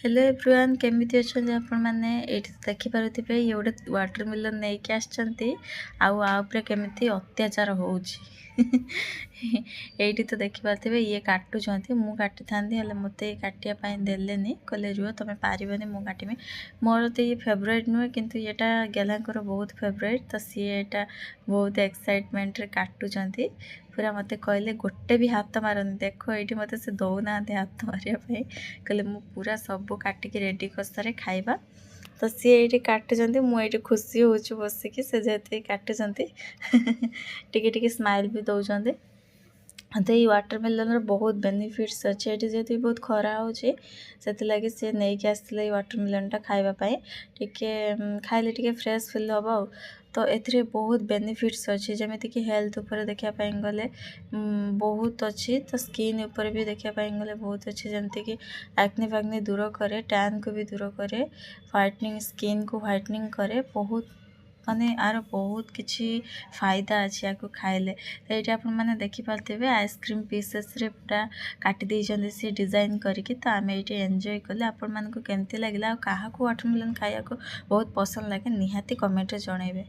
Hello everyone केमिति अछंती आपण माने एठी देखि पारुथिबे ये गोटे वाटरमेलन नै के आछंती आउ आ ऊपर केमिति अत्याचार होउची एठी तो देखि पारुथिबे ये काटू छंती मु काटी थांदी हले मते काटिया पई देलेनी कहले रुह तमे पारिबनी मु काटिमे मोर तो ये फेवरेट नुहे किंतु एटा गेलांकर बहुत फेवरेट तो सी एटा बहुत एक्साइटमेंट रे काटू छंती पूरा मते कहले गोटे भी हाथ मारन देखो एठी मते से दौना हाथ मारिया पई कहले मु पूरा सब काटिकी रेडी करसारे खाइबा तो सी ये काटुंट मुझे खुशी हो बसिकी से जेते काटुंट टिके टिके स्माइल भी दौरान तो ये वाटरमेलन बहुत बेनिफिट्स अच्छे ये जेहतु बहुत खरा हो लगे सी नहीं कि आसते वाटरमेलन खावाई टिके खाइले टिके फ्रेश फिल हम तो ए बहुत बेनिफिट्स अच्छी जमीती कि हेल्थ उपर देखापी गले बहुत अच्छी तो स्किन उपर भी देखापी गले बहुत अच्छी जमती कि एक्ने फैक्ने दूर करे टैन को भी दूर करे व्हाइटनिंग स्किन को व्हाइटनिंग करे बहुत माने आर बहुत किछि फायदा अच्छी या खाइले तो ये आप देखिपे आइसक्रीम पीसेस रे पूरा काटी देइछन्ते से डिजाइन करके तो आम ये एंजॉय कले आपण मानक केमती लगिला आ काहा को वाटरमेलन खाया को बहुत पसंद लगे निहाती कमेंट रे जणाइबे।